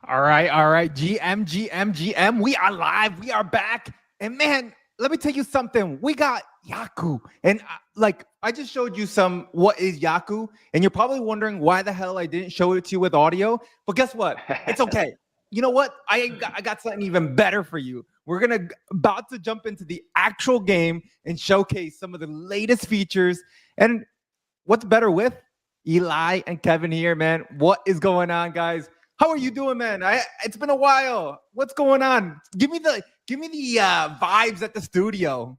All right. GM. We are live. We are back. And man, let me tell you something. We got Yaku. And like, I just showed you some what is Yaku. And you're probably wondering why the hell I didn't show it to you with audio. But guess what? It's okay. You know what? I got something even better for you. We're gonna about to jump into the actual game and showcase some of the latest features. And what's better with Eli and Kevin here, man? What is going on, guys? How are you doing, man? It's been a while. What's going on? Give me the vibes at the studio.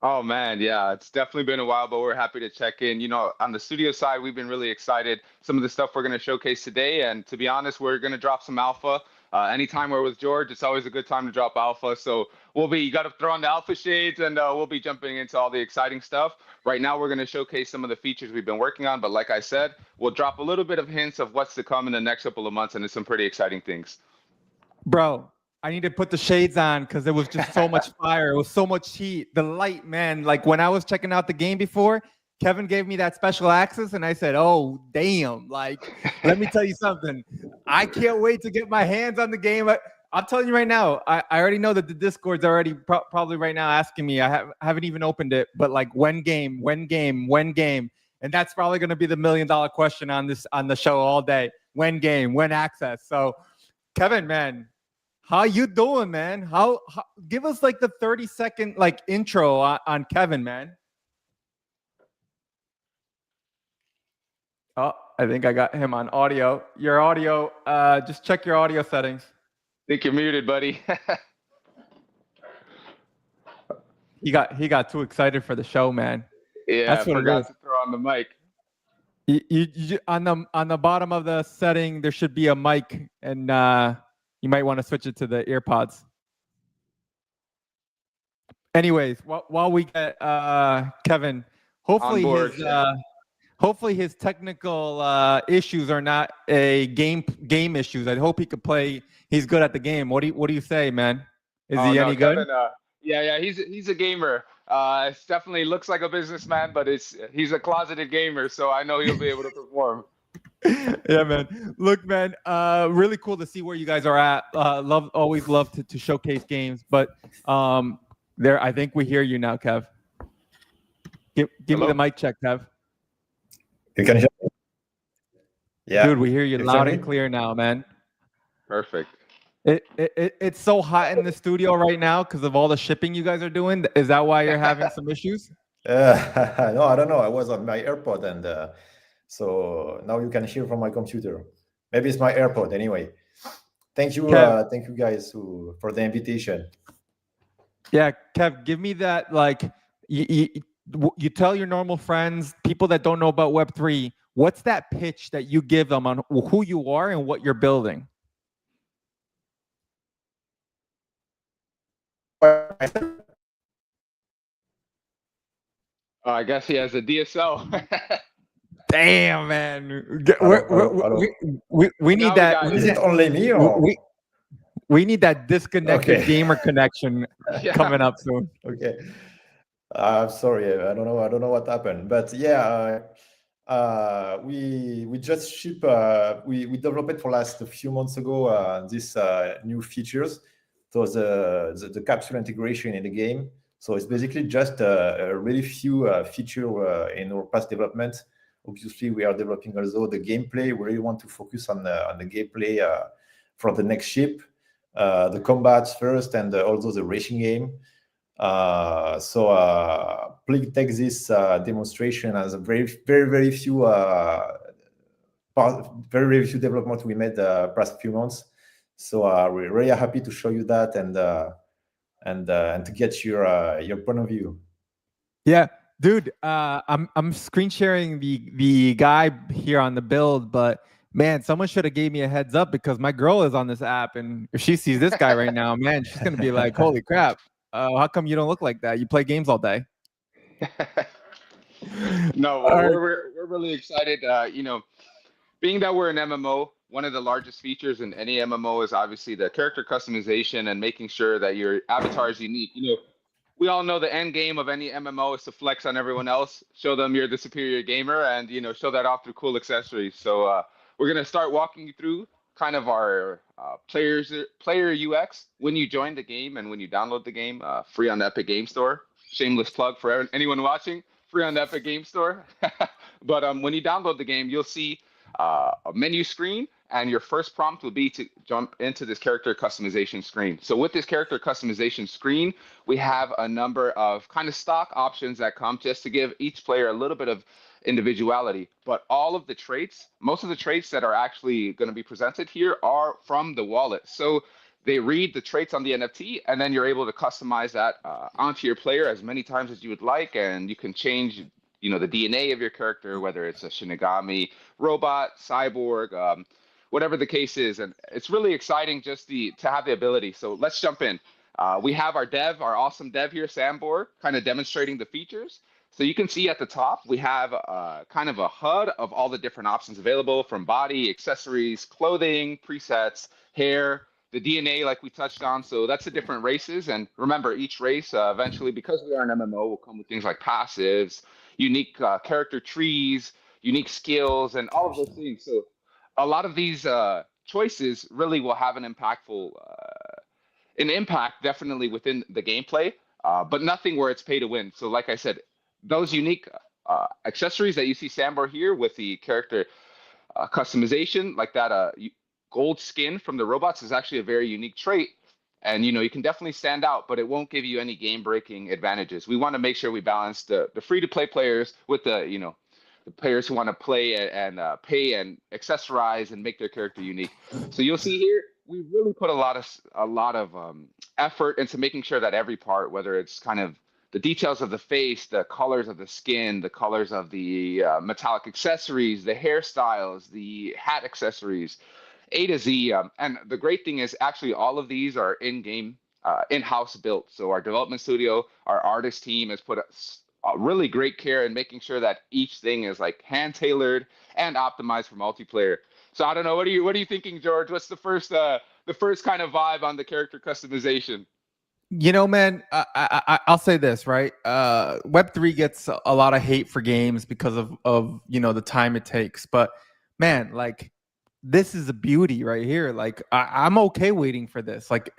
Oh man, yeah, it's definitely been a while, but we're happy to check in. On the studio side, we've been really excited. Some of the stuff we're going to showcase today, and to be honest, we're going to drop some alpha. Anytime we're with George, it's always a good time to drop alpha. So you got to throw on the alpha shades, and we'll be jumping into all the exciting stuff. Right now, we're going to showcase some of the features we've been working on, but like I said, we'll drop a little bit of hints of what's to come in the next couple of months, and it's some pretty exciting things. Bro, I need to put the shades on because there was just so much fire. It was so much heat. The light, man. Like when I was checking out the game before, Kevin gave me that special access, and I said, "Oh, damn!" Like, let me tell you something. I can't wait to get my hands on the game. I'm telling you right now. I already know that the Discord's already probably right now asking me. Haven't even opened it, but like, when game, and that's probably going to be the $1 million question on the show all day. When game, when access. So, Kevin, man, how you doing, man? How give us like the 30-second like intro on Kevin, man. Oh, I think I got him on audio. Your audio, just check your audio settings. Think you're muted, buddy. He got too excited for the show, man. Yeah, That's I what it forgot is. to throw on the mic. On the bottom of the setting, there should be a mic, and you might want to switch it to the earpods. Anyways, while we get Kevin, On hopefully board. his technical issues are not a game issues. I hope he could play. He's good at the game. What do you say, man? Is Oh he no, any good? Kevin. Yeah, he's a gamer. It definitely looks like a businessman, but he's a closeted gamer, so I know he'll be able to perform. Yeah, man. Look, man. Really cool to see where you guys are at. Always love to showcase games, but there. I think we hear you now, Kev. Give me the Hello? mic check, Kev. You can hear me? Yeah. Dude, we hear you You hear loud me? and clear now, man. Perfect. It's so hot in the studio right now because of all the shipping you guys are doing. Is that why you're having some issues? No, I don't know. I was on my AirPod, and so now you can hear from my computer. Maybe it's my AirPod anyway. Kev, Thank you guys for the invitation. yeah, Kev, give me that. Like, you tell your normal friends, people that don't know about Web3, what's that pitch that you give them on who you are and what you're building? I guess he has a DSL. Damn, man. Hello, hello, hello. We need Now we that. got Is it only me or We need that disconnected Okay. gamer connection Yeah. coming up soon. okay? I'm sorry, I don't know. I don't know what happened, but yeah, we just ship. We developed it for last a few months ago. This new features, so the capsule integration in the game. So it's basically just a really few feature in our past development. Obviously, we are developing also the gameplay. We really want to focus on the gameplay for the next ship, the combats first, and also the racing game. Please take this demonstration as a very few very few development we made past few months. So we're really happy to show you that and to get your point of view. Yeah, dude. I'm screen sharing the guy here on the build, but man, someone should have gave me a heads up because my girl is on this app, and if she sees this guy right now, man, she's gonna be like, "Holy crap! How come you don't look like that? You play games all day." No, All right. we're really excited. Being that we're an MMO, one of the largest features in any MMO is obviously the character customization and making sure that your avatar is unique. We all know the end game of any MMO is to flex on everyone else, show them you're the superior gamer, and show that off through cool accessories. So we're gonna start walking you through kind of our player UX when you join the game and when you download the game, free on the Epic Game Store. Shameless plug for anyone watching, free on the Epic Game Store. But when you download the game, you'll see a menu screen, and your first prompt will be to jump into this character customization screen. So with this character customization screen, we have a number of kind of stock options that come just to give each player a little bit of individuality. But all of the traits, most of the traits that are actually going to be presented here are from the wallet. So they read the traits on the NFT, and then you're able to customize that onto your player as many times as you would like, and you can change, the DNA of your character, whether it's a Shinigami, robot, cyborg, whatever the case is. And it's really exciting just to have the ability. So let's jump in. We have our awesome dev here, Sambor, kind of demonstrating the features. So you can see at the top, we have kind of a HUD of all the different options available, from body, accessories, clothing, presets, hair, the DNA like we touched on. So that's the different races. And remember, each race eventually, because we are an MMO, will come with things like passives, unique character trees, unique skills, and all of those things. So a lot of these choices really will have an impact definitely within the gameplay, but nothing where it's pay to win. So like I said, those unique accessories that you see Sambor here with the character customization, like that gold skin from the robots, is actually a very unique trait. And you can definitely stand out, but it won't give you any game-breaking advantages. We want to make sure we balance the free-to-play players with the players who want to play and pay and accessorize and make their character unique. So you'll see here, we really put a lot of effort into making sure that every part, whether it's kind of the details of the face, the colors of the skin, the colors of the metallic accessories, the hairstyles, the hat accessories, A to Z. And the great thing is actually all of these are in-game, in-house built. So our development studio, our artist team has put a really great care in making sure that each thing is like hand-tailored and optimized for multiplayer. So I don't know, what are you thinking, George? What's the first kind of vibe on the character customization? Man, I'll say this, right? Web3 gets a lot of hate for games because of the time it takes. But man, like, this is a beauty right here. Like, I'm okay waiting for this. Like,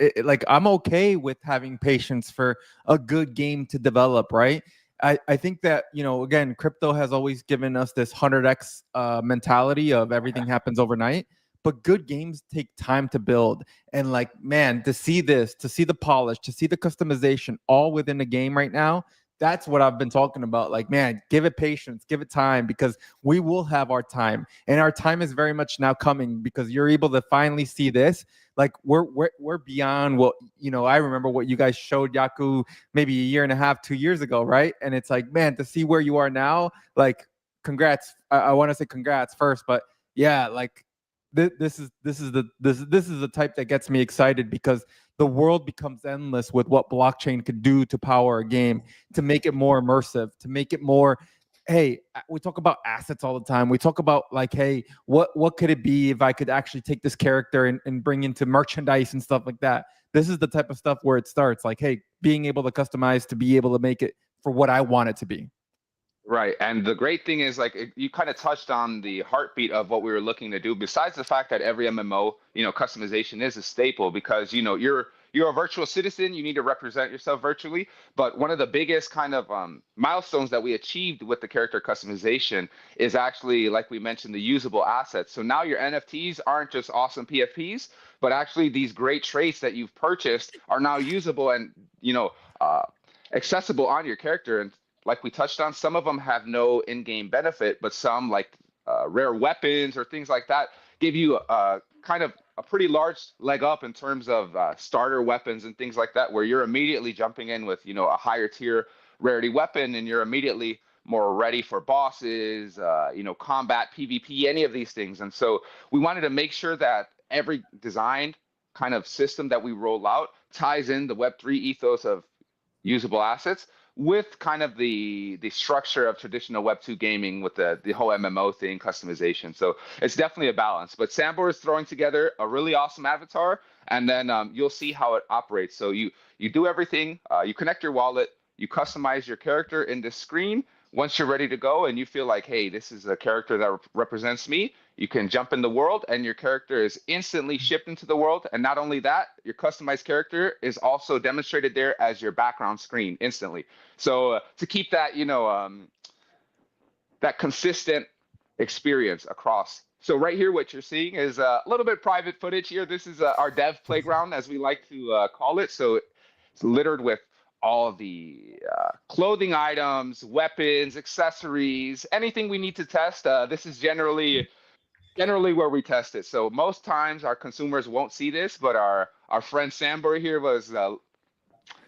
I'm okay with having patience for a good game to develop, right? I think that, again, crypto has always given us this 100x mentality of everything happens overnight. But good games take time to build. And like, man, to see the polish, to see the customization all within the game right now, that's what I've been talking about. Like, man, give it patience, give it time, because we will have our time. And our time is very much now coming, because you're able to finally see this. Like, we're beyond what, I remember what you guys showed Yaku maybe a year and a half, 2 years ago, right? And it's like, man, to see where you are now, like, congrats. I want to say congrats first, but yeah, like, this is the type that gets me excited, because the world becomes endless with what blockchain could do to power a game, to make it more immersive, to make it more. Hey, we talk about assets all the time. We talk about like, hey, what could it be if I could actually take this character and bring into merchandise and stuff like that? This is the type of stuff where it starts. Like, hey, being able to customize to be able to make it for what I want it to be. Right. And the great thing is, like, you kind of touched on the heartbeat of what we were looking to do, besides the fact that every MMO, customization is a staple, because, you're a virtual citizen, you need to represent yourself virtually. But one of the biggest kind of milestones that we achieved with the character customization is actually, like we mentioned, the usable assets. So now your NFTs aren't just awesome PFPs, but actually these great traits that you've purchased are now usable and, accessible on your character. And like we touched on, some of them have no in-game benefit, but some, like rare weapons or things like that, give you kind of a pretty large leg up in terms of starter weapons and things like that, where you're immediately jumping in with, a higher tier rarity weapon, and you're immediately more ready for bosses, combat, PvP, any of these things. And so we wanted to make sure that every designed kind of system that we roll out ties in the Web3 ethos of usable assets with kind of the structure of traditional Web2 gaming, with the whole MMO thing, customization. So it's definitely a balance. But Sambor is throwing together a really awesome avatar, and then you'll see how it operates. So you do everything, you connect your wallet, you customize your character in this screen. once you're ready to go and you feel like, hey, this is a character that represents me, you can jump in the world and your character is instantly shipped into the world. And not only that, your customized character is also demonstrated there as your background screen instantly. So to keep that, that consistent experience across. So right here, what you're seeing is a little bit private footage here. This is our dev playground, as we like to call it. So it's littered with all the clothing items, weapons, accessories, anything we need to test. This is generally where we test it. So most times our consumers won't see this, but our friend Sambor here was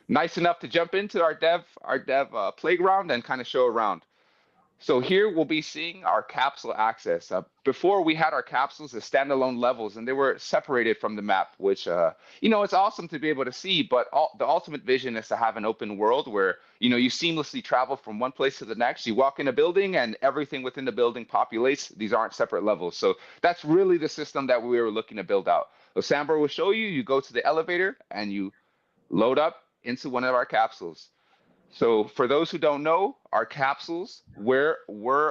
nice enough to jump into our dev playground and kind of show around. So here we'll be seeing our capsule access. Before we had our capsules as standalone levels and they were separated from the map, which, it's awesome to be able to see, but the ultimate vision is to have an open world where, you seamlessly travel from one place to the next. You walk in a building and everything within the building populates. These aren't separate levels. So that's really the system that we were looking to build out. So Sambor will show you, you go to the elevator and you load up into one of our capsules. So for those who don't know, our capsules were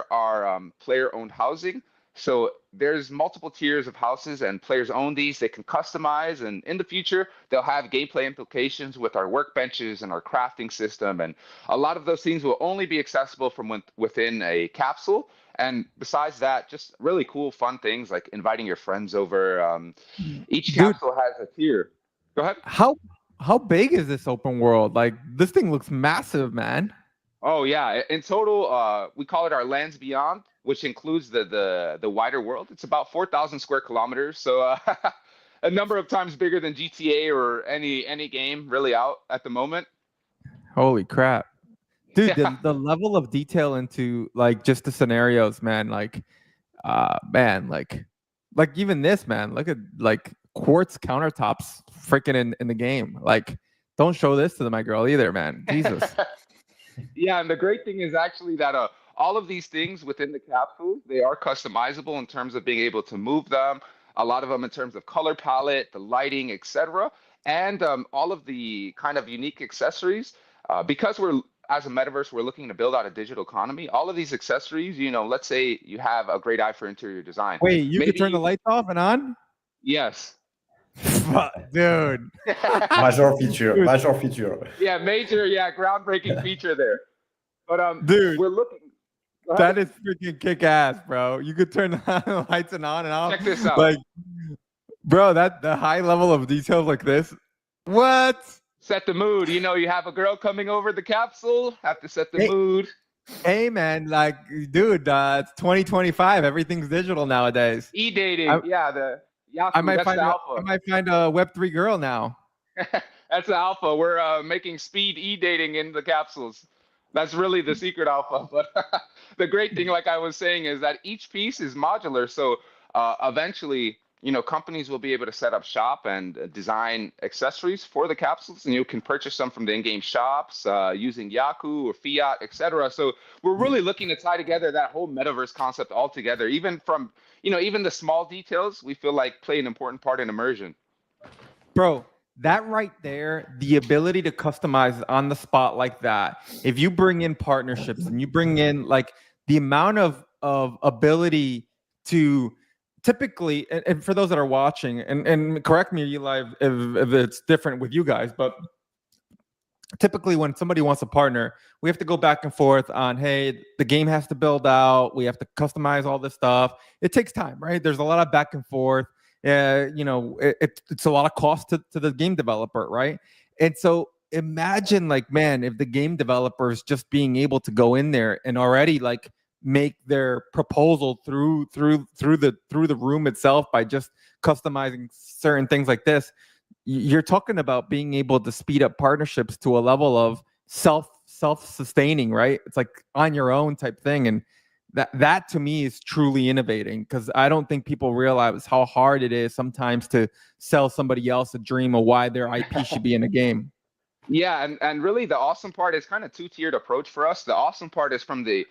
our player-owned housing. So there's multiple tiers of houses and players own these. They can customize, and in the future, they'll have gameplay implications with our workbenches and our crafting system. And a lot of those things will only be accessible from within a capsule. And besides that, just really cool, fun things like inviting your friends over. Each capsule has a tier. Go ahead. How big is this open world? Like, this thing looks massive, man. Oh yeah, in total, we call it our Lands Beyond, which includes the wider world. It's about 4,000 square kilometers, so a number of times bigger than GTA or any game really out at the moment. Holy crap, dude! Yeah. The level of detail into like just the scenarios, man. Like even this, man. Look at like quartz countertops freaking in the game. Like, don't show this to my girl either, man. Jesus. Yeah, and the great thing is actually that all of these things within the capsule, they are customizable in terms of being able to move them. A lot of them in terms of color palette, the lighting, etc., and all of the kind of unique accessories. Because as a metaverse, we're looking to build out a digital economy. All of these accessories, let's say you have a great eye for interior design. Wait, you could turn the lights off and on? Yes. Dude. Major feature. Yeah, groundbreaking feature there. But dude, we're looking. That is freaking kick ass, bro. You could turn the lights on and off. Check this out. Like, bro, the high level of details like this. What? Set the mood. You have a girl coming over the capsule, have to set the mood. Hey man, like, dude, it's 2025. Everything's digital nowadays. E-dating. Yahoo, I might find a Web3 girl now. That's the alpha. We're making speed e-dating in the capsules. That's really the secret alpha. But the great thing, like I was saying, is that each piece is modular. So eventually, companies will be able to set up shop and design accessories for the capsules, and you can purchase them from the in-game shops using Yahoo or Fiat, etc. So we're really looking to tie together that whole metaverse concept all together, even from even the small details we feel like play an important part in immersion. Bro, that right there, the ability to customize on the spot like that, if you bring in partnerships and you bring in like the amount of ability to typically, and for those that are watching, and correct me, Eli, if it's different with you guys, but typically when somebody wants a partner, we have to go back and forth on, hey, the game has to build out, we have to customize all this stuff. It takes time, right? There's a lot of back and forth. It's a lot of cost to the game developer, right? And so imagine, like, man, if the game developers just being able to go in there and already like make their proposal through the room itself by just customizing certain things like this. You're talking about being able to speed up partnerships to a level of self-sustaining, right? It's like on your own type thing. And that to me is truly innovating, because I don't think people realize how hard it is sometimes to sell somebody else a dream of why their IP should be in a game. Yeah, and really the awesome part is kind of two-tiered approach for us. The awesome part is from the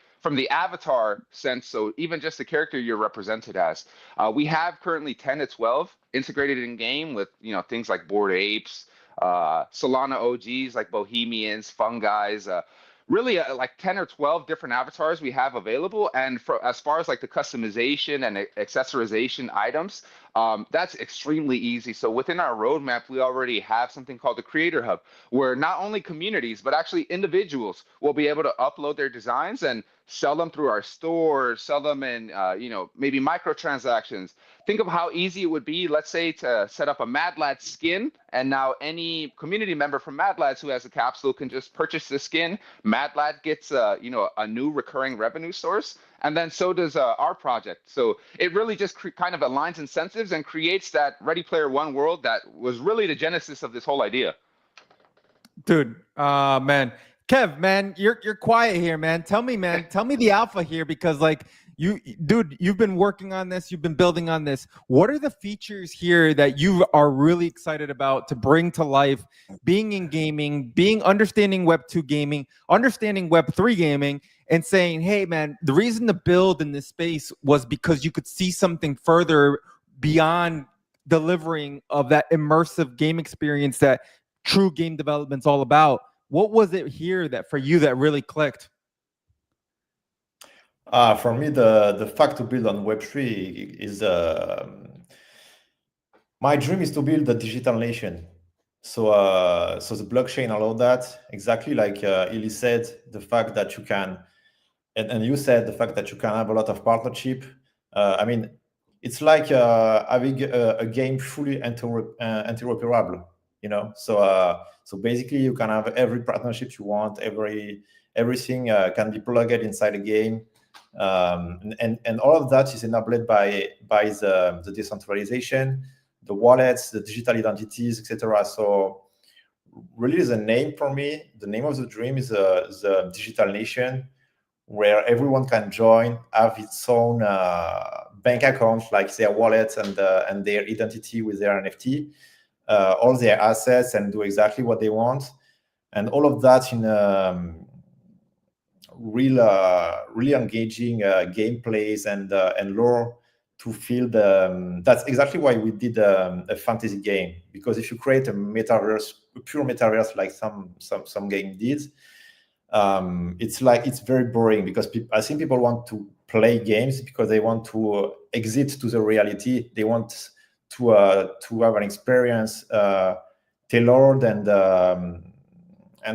avatar sense, so even just the character you're represented as. We have currently 10 to 12 integrated in game with things like Bored Apes, Solana OGs like Bohemians, Fungis, really like 10 or 12 different avatars we have available. And for as far as like the customization and accessorization items, that's extremely easy. So within our roadmap, we already have something called the Creator Hub, where not only communities, but actually individuals will be able to upload their designs and sell them through our store, sell them in, maybe microtransactions. Think of how easy it would be, let's say, to set up a Mad Lad skin, and now any community member from Mad Lads who has a capsule can just purchase the skin. Mad Lad gets, a new recurring revenue source, and then so does our project. So it really just kind of aligns incentives and creates that Ready Player One world that was really the genesis of this whole idea. Dude, man, Kev, man, you're quiet here, man. Tell me the alpha here, because like you've been working on this, you've been building on this. What are the features here that you are really excited about to bring to life, being in gaming, understanding Web 2 gaming, understanding Web 3 gaming, and saying, hey, man, the reason to build in this space was because you could see something further beyond delivering of that immersive game experience that true game development's all about. What was it here that for you that really clicked? For me, the fact to build on Web3 is my dream is to build a digital nation. So the blockchain allowed that, exactly like Ili said, the fact that you can, and you said the fact that you can have a lot of partnership. I mean, it's like having a game fully interoperable. So basically you can have every partnership you want, everything can be plugged inside a game, and all of that is enabled by the decentralization, the wallets, the digital identities, etc. So really the name for me, the name of the dream is the digital nation, where everyone can join, have its own bank account, like their wallet and their identity with their NFT, all their assets, and do exactly what they want, and all of that in really engaging gameplays and lore to feel the. That's exactly why we did a fantasy game, because if you create a metaverse, a pure metaverse like some game did, it's very boring, because I think people want to play games because they want to exit to the reality. They want to have an experience tailored and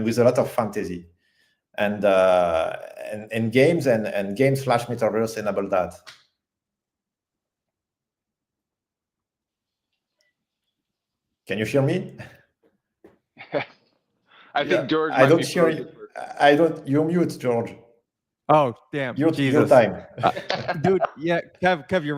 with a lot of fantasy, and games and game/metaverse enable that. Can you hear me? I think George. I don't hear you. I don't. You're mute, George. Oh damn! Your time, dude. Yeah, Kev, you're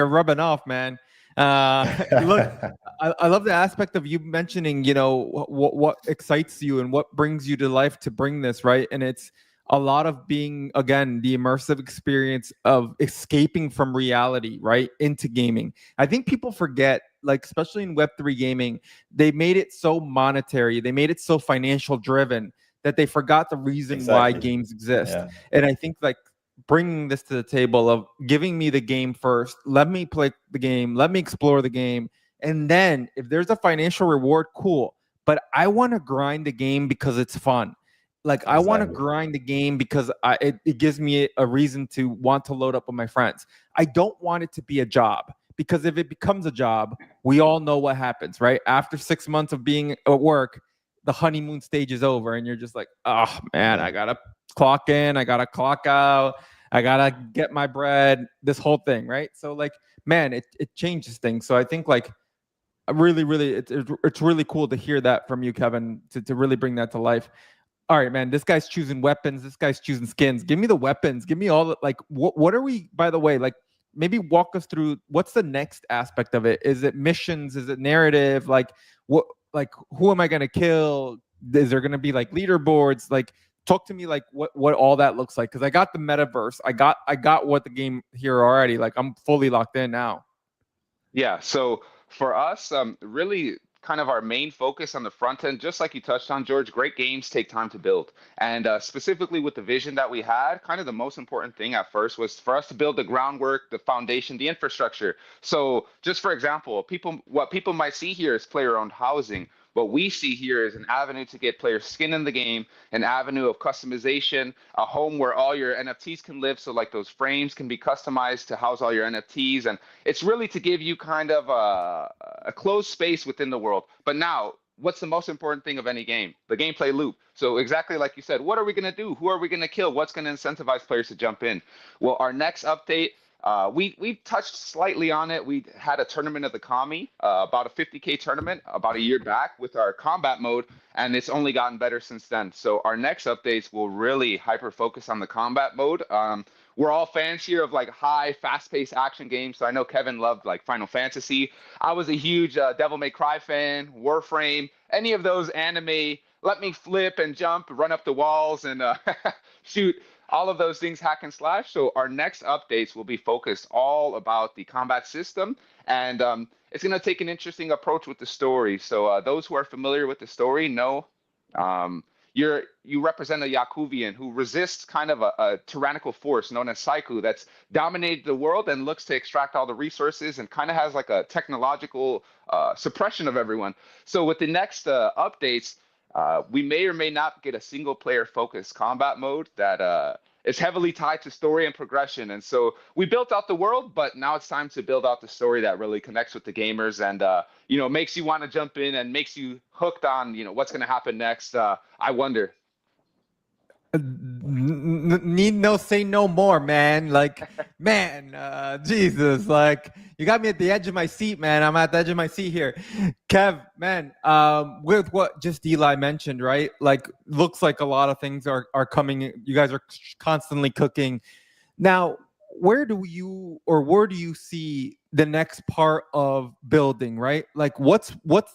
rubbing off, man. Look, I love the aspect of you mentioning, what excites you and what brings you to life to bring this, right? And it's a lot of being, again, the immersive experience of escaping from reality, right, into gaming. I think people forget, like, especially in Web3 gaming, they made it so monetary, they made it so financial driven that they forgot the reason why games exist. Yeah. And I think, like, bringing this to the table of giving me the game first, let me play the game, let me explore the game, and then if there's a financial reward, cool. But I want to grind the game because it's fun. Like, I want to grind the game because it gives me a reason to want to load up with my friends. I don't want it to be a job, because if it becomes a job, we all know what happens, right? After 6 months of being at work, the honeymoon stage is over, and you're just like, oh man, I gotta clock in, I gotta clock out, I gotta get my bread, this whole thing, right? So, like, man, it changes things. So I think, like, really, it's really cool to hear that from you, Kevin, to really bring that to life. All right, man, this guy's choosing weapons, this guy's choosing skins. Give me the weapons, give me all the, like, what are we, by the way, like, maybe walk us through what's the next aspect of it. Is it missions? Is it narrative? Like, what, like, who am I going to kill? Is there going to be like leaderboards? Like, talk to me, like, what all that looks like. Cause I got the metaverse. I got what the game here already. Like, I'm fully locked in now. Yeah. So for us, really kind of our main focus on the front end, just like you touched on, George, great games take time to build. And specifically with the vision that we had, kind of the most important thing at first was for us to build the groundwork, the foundation, the infrastructure. So just for example, what people might see here is player-owned housing. What we see here is an avenue to get players skin in the game, an avenue of customization, a home where all your NFTs can live. So like those frames can be customized to house all your NFTs. And it's really to give you kind of a closed space within the world. But now, what's the most important thing of any game? The gameplay loop. So exactly like you said, what are we going to do? Who are we going to kill? What's going to incentivize players to jump in? Well, our next update, we touched slightly on it. We had a tournament of the Kami, about a 50K tournament about a year back with our combat mode, and it's only gotten better since then. So our next updates will really hyper focus on the combat mode. We're all fans here of like high, fast-paced action games. So I know Kevin loved like Final Fantasy. I was a huge Devil May Cry fan, Warframe, any of those anime. Let me flip and jump, run up the walls, and shoot. All of those things hack and slash. So our next updates will be focused all about the combat system, and it's going to take an interesting approach with the story. So those who are familiar with the story know you represent a Yakuvian who resists kind of a tyrannical force known as Saiku that's dominated the world and looks to extract all the resources and kind of has like a technological suppression of everyone. So with the next updates, we may or may not get a single player focused combat mode that is heavily tied to story and progression. And so we built out the world, but now it's time to build out the story that really connects with the gamers and, makes you want to jump in and makes you hooked on, what's going to happen next. I wonder. Say no more, man. Like, man, Jesus, like you got me at the edge of my seat, man. I'm at the edge of my seat here. Kev, man, with what just Eli mentioned, right? Like, looks like a lot of things are coming. You guys are constantly cooking. Now, where do you see the next part of building, right? Like, what's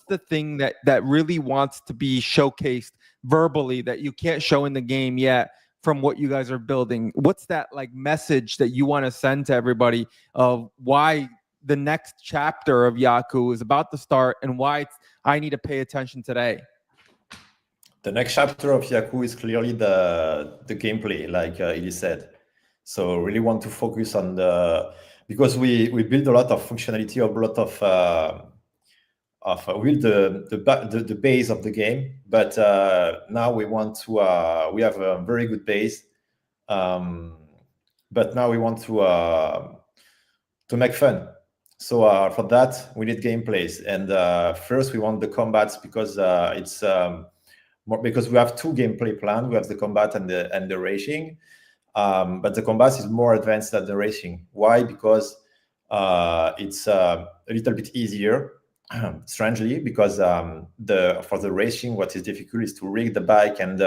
the thing that really wants to be showcased verbally that you can't show in the game yet from what you guys are building? What's that like message that you want to send to everybody of why the next chapter of Yaku is about to start and why I need to pay attention today? The next chapter of Yaku is clearly the gameplay, like Eli said. So really want to focus on because we build a lot of functionality, a lot of the base of the game, but now we want to we have a very good base, but now we want to make fun. So for that we need gameplays, and first we want the combats because it's more because we have two gameplay plans. We have the combat and the racing, but the combat is more advanced than the racing. Why? Because it's a little bit easier. Strangely, because for the racing, what is difficult is to rig the bike and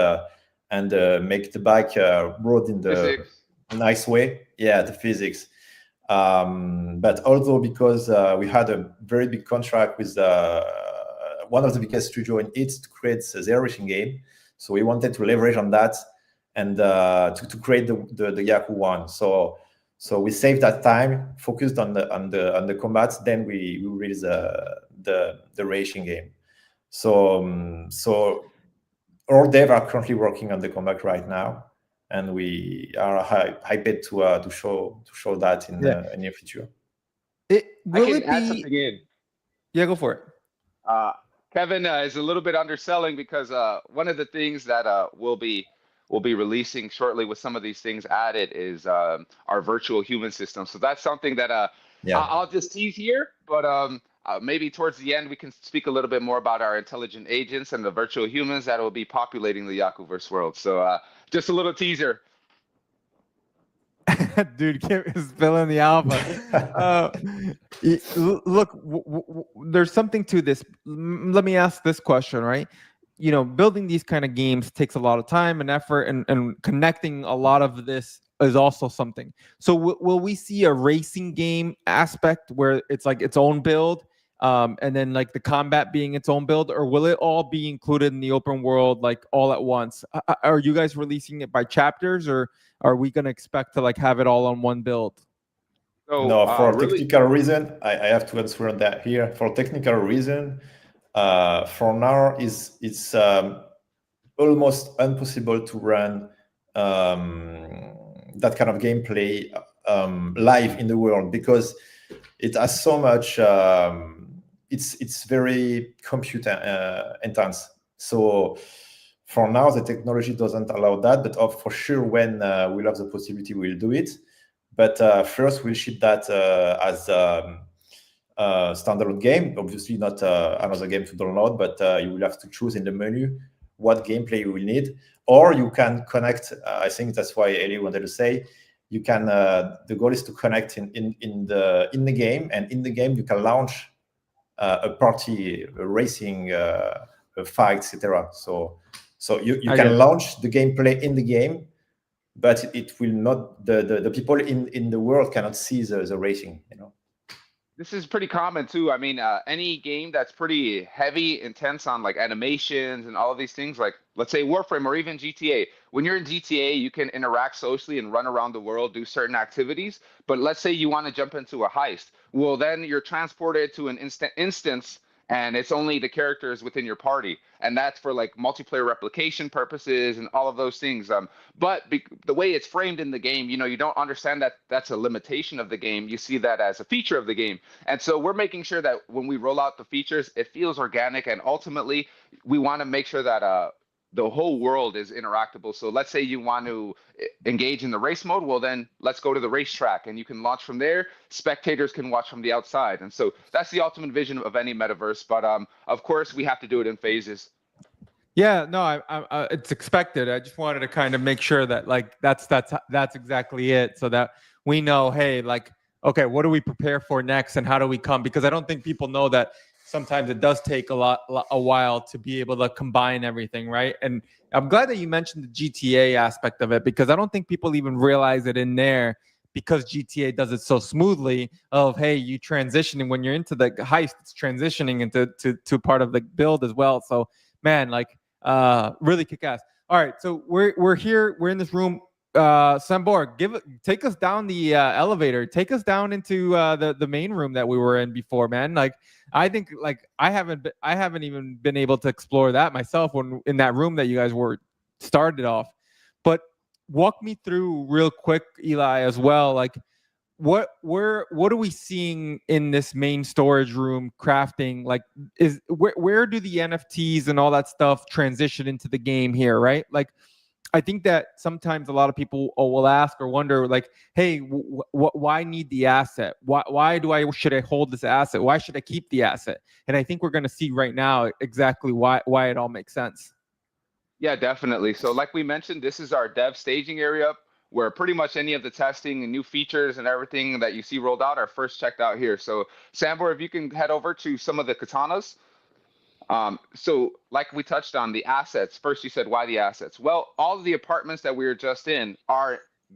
make the bike rode in the Physics. nice way. Yeah, the physics. But also because we had a very big contract with one of the biggest studio in it to create the racing game, so we wanted to leverage on that and to create the Yaku one. So we saved that time, focused on the combats. Then we released the racing game. So our dev are currently working on the combat right now, and we are hyped to show that in the near future. I can add something in. Yeah, go for it. Kevin is a little bit underselling because one of the things that we'll be releasing shortly with some of these things added is our virtual human system. So that's something that I'll just tease here, but maybe towards the end we can speak a little bit more about our intelligent agents and the virtual humans that will be populating the Yakuverse world. So just a little teaser. Dude, Kim is spilling the alpha. Look, there's something to this. Let me ask this question, right? Building these kind of games takes a lot of time and effort, and connecting a lot of this is also something. So will we see a racing game aspect where it's like its own build, and then like the combat being its own build, or will it all be included in the open world like all at once? Are you guys releasing it by chapters, or are we going to expect to like have it all on one build? So, no, for technical reason, I have to answer on that here. For technical reason, for now it's almost impossible to run that kind of gameplay live in the world, because it has so much it's very compute intense. So for now, the technology doesn't allow that, but for sure, when we'll have the possibility, we'll do it. But first, we'll ship that as standalone game. Obviously, not another game to download, but you will have to choose in the menu what gameplay you will need, or you can connect. I think that's why Ellie wanted to say you can. The goal is to connect in the game, and in the game you can launch a party, a racing, a fight, etc. So you can launch the gameplay in the game, but it will not. The people in the world cannot see the racing. This is pretty common too. I mean, any game that's pretty heavy, intense on like animations and all of these things, like let's say Warframe or even GTA. When you're in GTA, you can interact socially and run around the world, do certain activities. But let's say you want to jump into a heist. Well, then you're transported to an instance, and it's only the characters within your party, and that's for like multiplayer replication purposes and all of those things. But the way it's framed in the game, you don't understand that that's a limitation of the game. You see that as a feature of the game, and so we're making sure that when we roll out the features, it feels organic, and ultimately, we want to make sure that the whole world is interactable. So let's say you want to engage in the race mode. Well, then let's go to the racetrack and you can launch from there. Spectators can watch from the outside. And so that's the ultimate vision of any metaverse. But of course, we have to do it in phases. Yeah, no, I it's expected. I just wanted to kind of make sure that like that's exactly it, so that we know, hey, like, okay, what do we prepare for next, and how do we come? Because I don't think people know that sometimes it does take a while to be able to combine everything, right? And I'm glad that you mentioned the GTA aspect of it, because I don't think people even realize it in there, because GTA does it so smoothly of, hey, you transitioning when you're into the heist, it's transitioning into to part of the build as well. So man, like really kick ass. All right, so we're here, we're in this room. Sambor, take us down the elevator. Take us down into the main room that we were in before, man. Like, I think like I haven't even been able to explore that myself when in that room that you guys were started off. But walk me through real quick, Eli, as well. Like, what are we seeing in this main storage room crafting? Like, where do the NFTs and all that stuff transition into the game here, right? Like, I think that sometimes a lot of people will ask or wonder, like, hey, why need the asset? Why should I hold this asset? Why should I keep the asset? And I think we're going to see right now exactly why it all makes sense. Yeah, definitely. So like we mentioned, this is our dev staging area where pretty much any of the testing and new features and everything that you see rolled out are first checked out here. So Sambor, if you can head over to some of the katanas. So like we touched on the assets, first you said, why the assets? Well, all of the apartments that we were just in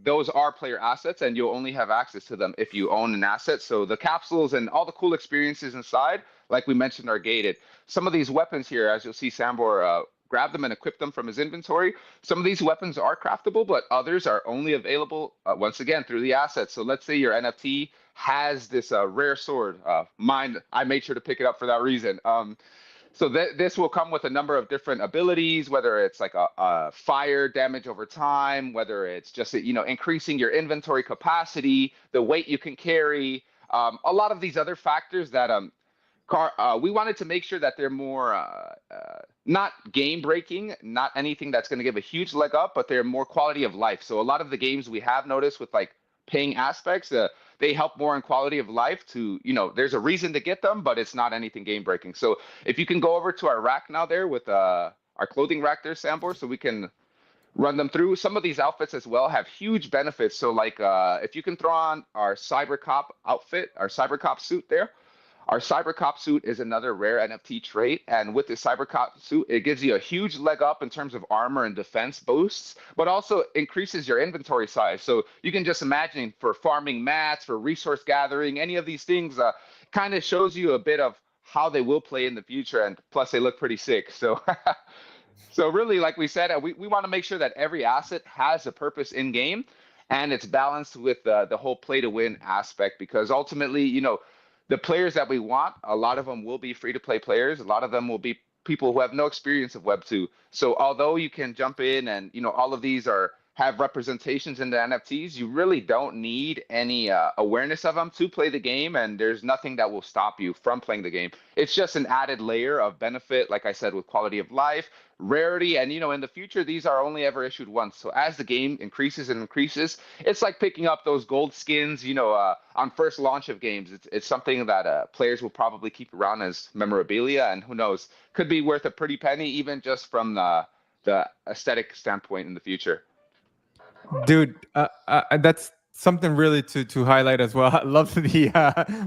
those are player assets, and you'll only have access to them if you own an asset. So the capsules and all the cool experiences inside, like we mentioned, are gated. Some of these weapons here, as you'll see Sambor grab them and equip them from his inventory. Some of these weapons are craftable, but others are only available, once again, through the assets. So let's say your NFT has this rare sword. Mine, I made sure to pick it up for that reason. So this will come with a number of different abilities, whether it's like a fire damage over time, whether it's just increasing your inventory capacity, the weight you can carry, a lot of these other factors that we wanted to make sure that they're more not game breaking, not anything that's going to give a huge leg up, but they're more quality of life. So a lot of the games we have noticed with like paying aspects, they help more in quality of life to, there's a reason to get them, but it's not anything game breaking. So if you can go over to our rack now there with our clothing rack there, Sambor, so we can run them through. Some of these outfits as well have huge benefits. So like if you can throw on our Cybercop outfit, our Cybercop suit there. Our Cybercop suit is another rare NFT trait, and with this Cybercop suit, it gives you a huge leg up in terms of armor and defense boosts, but also increases your inventory size. So you can just imagine for farming mats, for resource gathering, any of these things, kind of shows you a bit of how they will play in the future, and plus they look pretty sick. So, so really, like we said, we want to make sure that every asset has a purpose in game, and it's balanced with the whole play to win aspect, because ultimately, the players that we want, a lot of them will be free-to-play players. A lot of them will be people who have no experience of Web 2. So although you can jump in and, all of these are have representations in the NFTs, you really don't need any awareness of them to play the game, and there's nothing that will stop you from playing the game. It's just an added layer of benefit, like I said, with quality of life, rarity, and in the future, these are only ever issued once. So as the game increases and increases, it's like picking up those gold skins, on first launch of games. It's something that players will probably keep around as memorabilia, and who knows, could be worth a pretty penny, even just from the aesthetic standpoint in the future. Dude, that's something really to highlight as well. I love the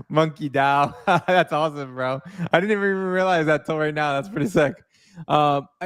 monkey DAO. That's awesome, bro. I didn't even realize that till right now. That's pretty sick.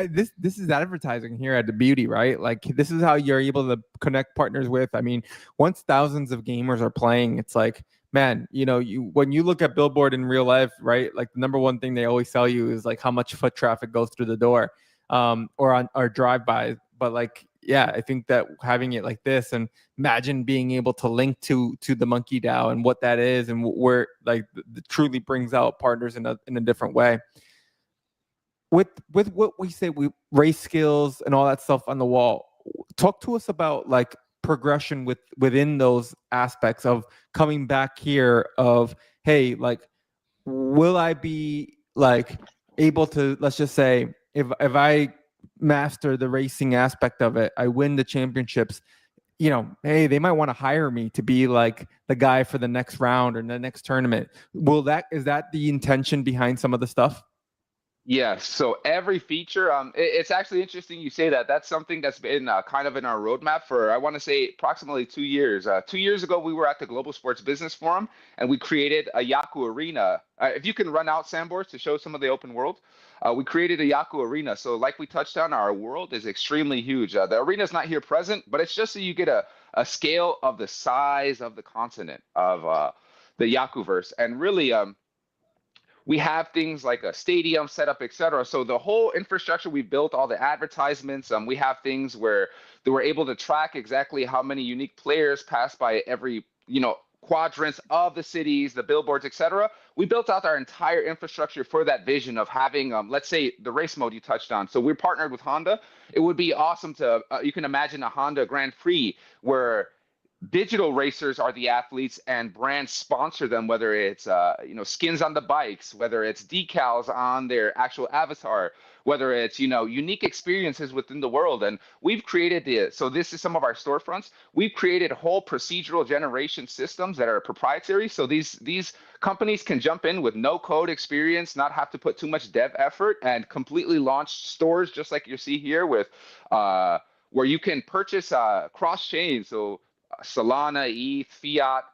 This is advertising here at The Beauty, right? Like, this is how you're able to connect partners with. I mean, once thousands of gamers are playing, it's like, man, when you look at Billboard in real life, right? Like, the number one thing they always tell you is like how much foot traffic goes through the door, or drive-by. But like, yeah, I think that having it like this, and imagine being able to link to the Monkey DAO and what that is, and where like truly brings out partners in a different way. With what we say, we race skills and all that stuff on the wall. Talk to us about like progression within those aspects of coming back here. Of, hey, like, will I be like able to, let's just say, if I master the racing aspect of it, I win the championships, hey, they might want to hire me to be like the guy for the next round or the next tournament. Is that the intention behind some of the stuff? Yes. So every feature, it's actually interesting you say that. That's something that's been kind of in our roadmap for, I want to say, approximately 2 years. 2 years ago, we were at the Global Sports Business Forum, and we created a Yaku Arena. If you can run out, Sambors, to show some of the open world, we created a Yaku Arena. So like we touched on, our world is extremely huge. The arena is not here present, but it's just so you get a scale of the size of the continent of the Yakuverse. And really, we have things like a stadium set up, etc. So the whole infrastructure we built, all the advertisements, we have things where they were able to track exactly how many unique players pass by every, quadrants of the cities, the billboards, etc. We built out our entire infrastructure for that vision of having, let's say, the race mode you touched on. So we're partnered with Honda. It would be awesome to, you can imagine a Honda Grand Prix where digital racers are the athletes and brands sponsor them, whether it's skins on the bikes, whether it's decals on their actual avatar, whether it's unique experiences within the world. And we've created so this is some of our storefronts. We've created whole procedural generation systems that are proprietary, so these companies can jump in with no code experience, not have to put too much dev effort, and completely launch stores just like you see here with where you can purchase cross chain, so Solana, ETH, Fiat,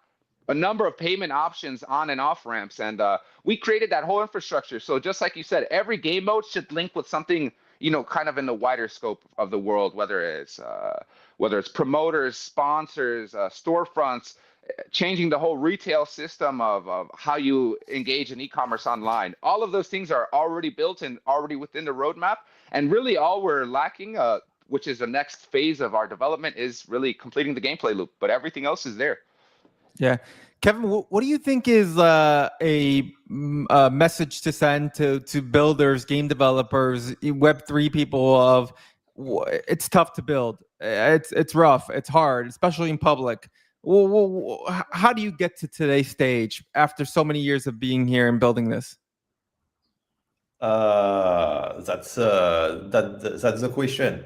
a number of payment options on and off ramps. And we created that whole infrastructure. So just like you said, every game mode should link with something, kind of in the wider scope of the world, whether it's promoters, sponsors, storefronts, changing the whole retail system of how you engage in e-commerce online. All of those things are already built and already within the roadmap. And really all we're lacking, which is the next phase of our development, is really completing the gameplay loop, but everything else is there. Yeah. Kevin, what do you think is a message to send to builders, game developers, Web3 people of, it's tough to build. It's rough. It's hard, especially in public. How do you get to today's stage after so many years of being here and building this? That's the question.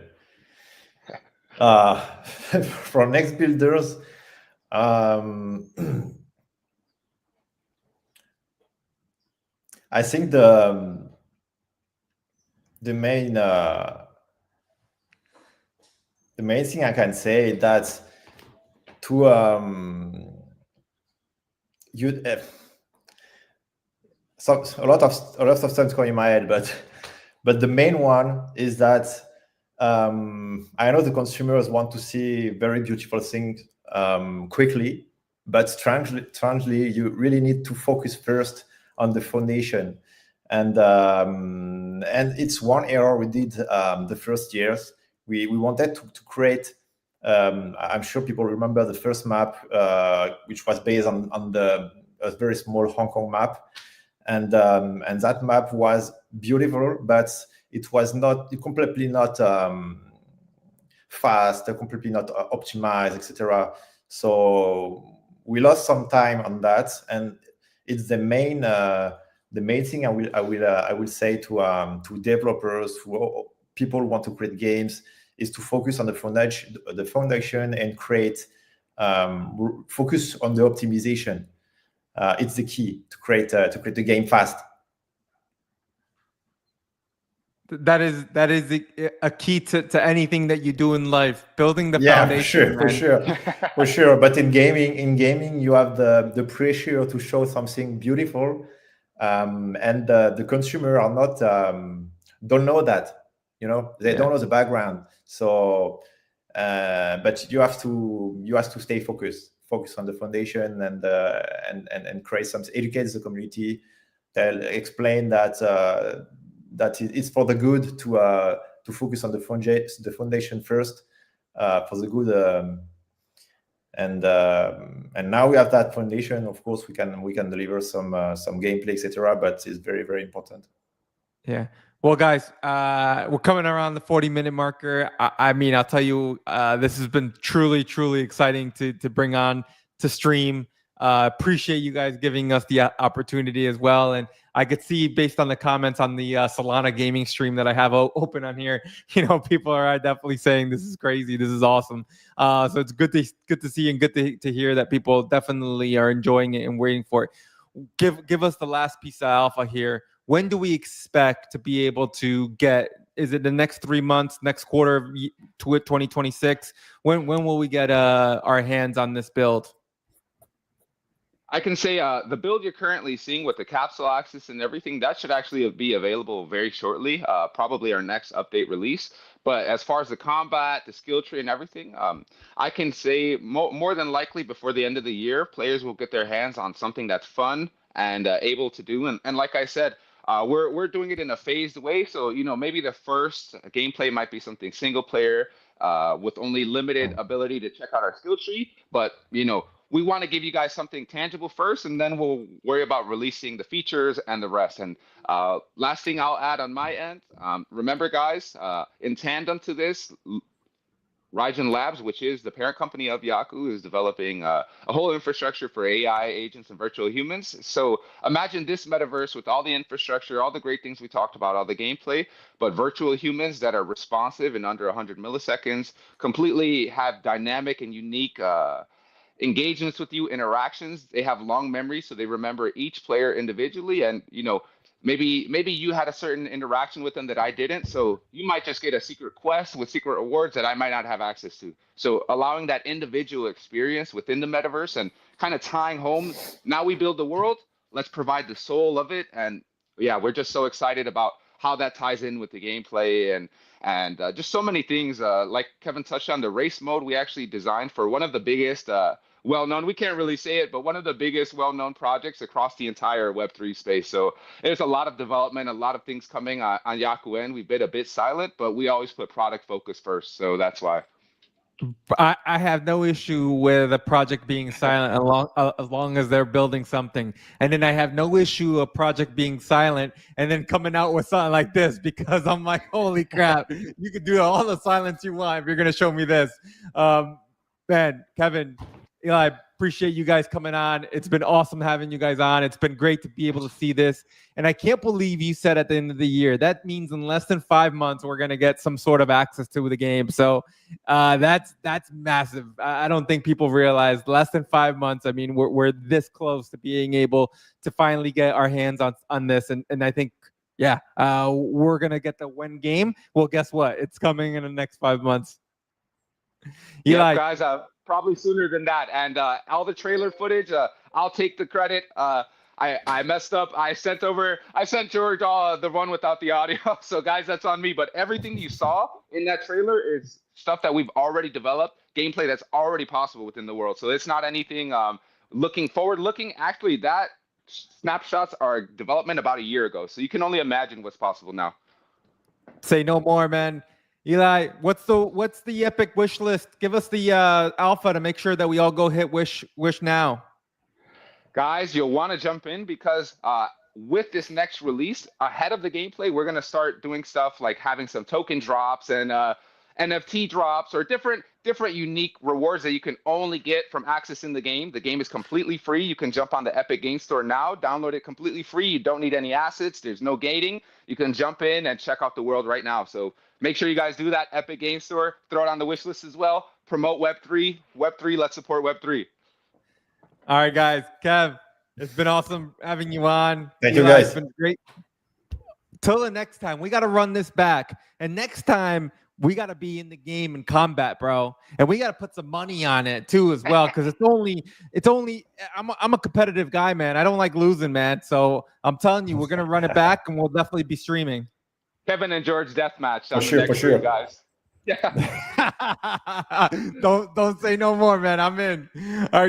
For next builders, I think the main thing I can say is that a lot of stuff going in my head, but the main one is that I know the consumers want to see very beautiful things quickly, but strangely, you really need to focus first on the foundation. And it's one error we did the first years. We wanted to create. I'm sure people remember the first map, which was based on a very small Hong Kong map, and that map was beautiful, but it was completely not fast, completely not optimized, etc. So we lost some time on that, and it's the main thing I will say to developers, people who want to create games, is to focus on the foundation and create focus on the optimization. It's the key to create the game fast. That is a key to anything that you do in life, building the foundation. For sure. But in gaming, you have the pressure to show something beautiful, and the consumer are not don't know that, they don't know the background. So, but you have to stay focused on the foundation and create something, educate the community, explain that it's for the good to focus on the foundation first, for the good, and now we have that foundation. Of course, we can deliver some gameplay, etc. But it's very, very important. Yeah. Well, guys, we're coming around the 40-minute marker. I mean, I'll tell you, this has been truly, truly exciting to bring on to stream. Appreciate you guys giving us the opportunity as well. And I could see, based on the comments on the Solana gaming stream that I have open on here, people are definitely saying this is crazy, this is awesome. So it's good to see and good to hear that people definitely are enjoying it and waiting for it. Give us the last piece of alpha here. When do we expect to be able to get? Is it the next 3 months, next quarter of 2026? When will we get our hands on this build? I can say the build you're currently seeing with the capsule access and everything, that should actually be available very shortly, probably our next update release. But as far as the combat, the skill tree and everything, I can say more than likely before the end of the year, players will get their hands on something that's fun and able to do. And like I said, we're doing it in a phased way. So, maybe the first gameplay might be something single player with only limited ability to check out our skill tree. But, we want to give you guys something tangible first, and then we'll worry about releasing the features and the rest. And last thing I'll add on my end, remember, guys, in tandem to this, Raijin Labs, which is the parent company of Yaku, is developing a whole infrastructure for AI agents and virtual humans. So imagine this metaverse with all the infrastructure, all the great things we talked about, all the gameplay, but virtual humans that are responsive in under 100 milliseconds, completely have dynamic and unique engagements with you, interactions. They have long memories, so they remember each player individually. And maybe you had a certain interaction with them that I didn't, so you might just get a secret quest with secret rewards that I might not have access to. So allowing that individual experience within the metaverse and kind of tying home, now we build the world, let's provide the soul of it. And yeah, we're just so excited about how that ties in with the gameplay and just so many things. Like Kevin touched on, the race mode we actually designed for one of the biggest well-known, we can't really say it, but one of the biggest well-known projects across the entire Web3 space. So there's a lot of development, a lot of things coming on Yaku End. We've been a bit silent, but we always put product focus first. So that's why. I have no issue with a project being silent as long as they're building something. And then I have no issue a project being silent and then coming out with something like this, because I'm like, holy crap, you can do all the silence you want if you're going to show me this. Man, Kevin, Eli, appreciate you guys coming on. It's been awesome having you guys on. It's been great to be able to see this. And I can't believe you said at the end of the year. That means in less than 5 months, we're going to get some sort of access to the game. So that's massive. I don't think people realize less than 5 months. I mean, we're this close to being able to finally get our hands on this. And I think, yeah, we're going to get the win game. Well, guess what? It's coming in the next 5 months. Eli, guys, probably sooner than that. And all the trailer footage, I'll take the credit. I messed up. I sent George the one without the audio. So guys, that's on me. But everything you saw in that trailer is stuff that we've already developed, gameplay that's already possible within the world. So it's not anything forward looking. Actually, that snapshots are development about a year ago. So you can only imagine what's possible now. Say no more, man. Eli, what's the epic wish list? Give us the alpha to make sure that we all go hit wish now. Guys, you'll want to jump in because with this next release, ahead of the gameplay, we're going to start doing stuff like having some token drops and NFT drops or different unique rewards that you can only get from accessing the game. The game is completely free. You can jump on the Epic Game Store now, download it completely free. You don't need any assets. There's no gating. You can jump in and check out the world right now. So make sure you guys do that. Epic Game Store. Throw it on the wish list as well. Promote Web3. Web3. Let's support Web3. All right, guys. Kev, it's been awesome having you on. Thank you, Eli, guys. It's been great. Till the next time, we got to run this back. And next time, we got to be in the game in combat, bro. And we got to put some money on it too as well, because I'm a competitive guy, man. I don't like losing, man. So I'm telling you, we're going to run it back, and we'll definitely be streaming. Kevin and George deathmatch. For sure. Guys. Yeah. Don't say no more, man. I'm in. All right.